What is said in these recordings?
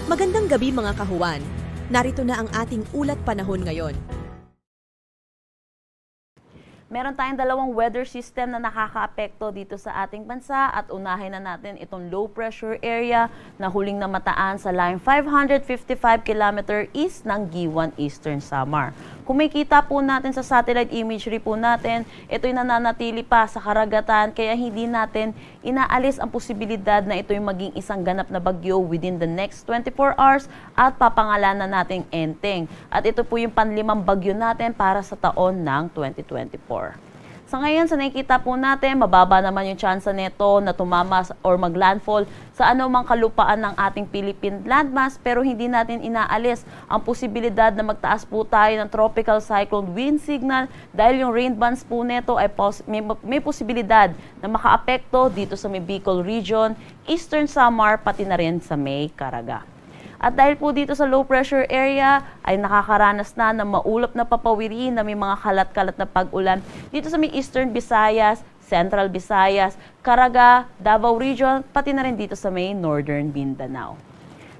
Magandang gabi mga kahuwan. Narito na ang ating ulat panahon ngayon. Meron tayong dalawang weather system na nakakaapekto dito sa ating bansa at unahin na natin itong low pressure area na huling namataan sa line 555 km east ng Giwan, Eastern Samar. Kung makita po natin sa satellite imagery po natin, ito'y nananatili pa sa karagatan kaya hindi natin inaalis ang posibilidad na ito'y maging isang ganap na bagyo within the next 24 hours at papangalanan nating Enteng. At ito po yung panlimang bagyo natin para sa taon ng 2024. Sa ngayon, sa nakikita po natin, mababa naman yung tsansa nito na tumama or maglandfall sa anumang kalupaan ng ating Philippine landmass, pero hindi natin inaalis ang posibilidad na magtaas po tayo ng tropical cyclone wind signal dahil yung rain bands po nito ay may posibilidad na makaapekto dito sa may Bicol region, Eastern Samar, pati na rin sa may Caraga. At dahil po dito sa low pressure area ay nakakaranas na ng maulap na papawiri na may mga kalat-kalat na pag-ulan dito sa may Eastern Visayas, Central Visayas, Caraga, Davao Region, pati na rin dito sa may Northern Mindanao.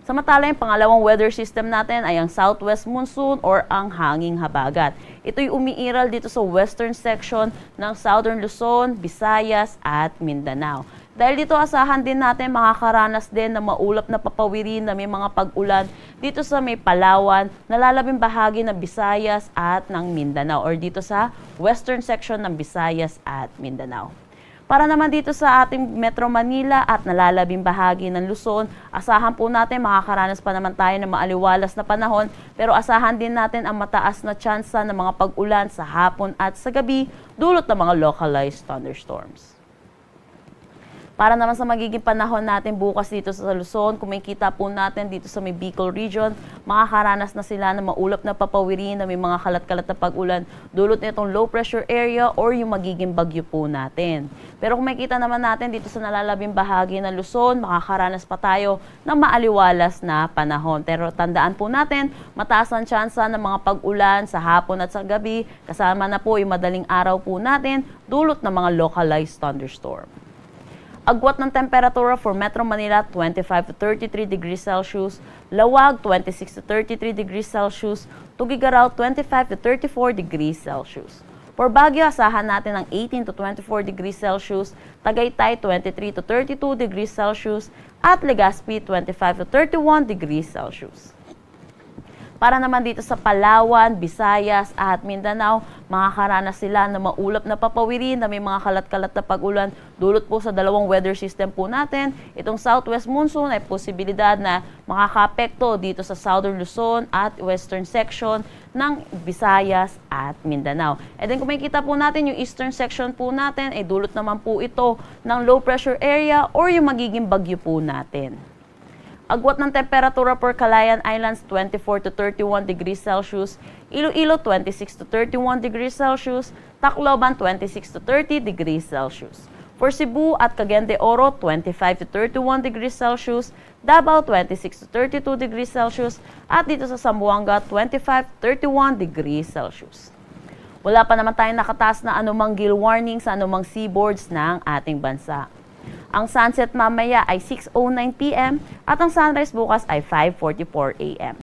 Samantala, yung pangalawang weather system natin ay ang southwest monsoon or ang hanging habagat. Ito'y umiiral dito sa western section ng Southern Luzon, Visayas at Mindanao. Dahil dito asahan din natin makakaranas din ng maulap na papawiri na may mga pag-ulan dito sa may Palawan, nalalabing bahagi ng Visayas at ng Mindanao or dito sa western section ng Visayas at Mindanao. Para naman dito sa ating Metro Manila at nalalabing bahagi ng Luzon, asahan po natin makakaranas pa naman tayo ng maaliwalas na panahon pero asahan din natin ang mataas na tsansa ng mga pag-ulan sa hapon at sa gabi dulot ng mga localized thunderstorms. Para naman sa magiging panahon natin bukas dito sa Luzon, kung makikita po natin dito sa may Bicol region, makakaranas na sila ng maulap na papawiri na may mga kalat-kalat na pag-ulan dulot nitong low pressure area or yung magiging bagyo po natin. Pero kung makikita naman natin dito sa nalalabing bahagi ng Luzon, makakaranas pa tayo ng maaliwalas na panahon. Pero tandaan po natin, mataas ang tsansa ng mga pag-ulan sa hapon at sa gabi, kasama na po yung madaling araw po natin dulot ng mga localized thunderstorm. Agwat ng temperatura for Metro Manila, 25 to 33 degrees Celsius. Lawag, 26 to 33 degrees Celsius. Tugigaraw, 25 to 34 degrees Celsius. For Baguio, asahan natin ng 18 to 24 degrees Celsius. Tagaytay, 23 to 32 degrees Celsius. At Legazpi, 25 to 31 degrees Celsius. Para naman dito sa Palawan, Visayas at Mindanao, makakaranas sila ng maulap na papawiri na may mga kalat-kalat na pag-ulan dulot po sa dalawang weather system po natin. Itong southwest monsoon ay posibilidad na makakaapekto dito sa southern Luzon at western section ng Visayas at Mindanao. And then kung makikita po natin yung eastern section po natin, ay dulot naman po ito ng low pressure area or yung magiging bagyo po natin. Agwat ng temperatura for Calayan Islands, 24 to 31 degrees Celsius. Iloilo, 26 to 31 degrees Celsius. Tacloban, 26 to 30 degrees Celsius. For Cebu at Cagayan de Oro, 25 to 31 degrees Celsius. Davao, 26 to 32 degrees Celsius. At dito sa Zamboanga, 25 to 31 degrees Celsius. Wala pa naman tayong nakataas na anumang gale warning sa anumang seaboards ng ating bansa. Ang sunset mamaya ay 6:09 p.m. at ang sunrise bukas ay 5:44 a.m.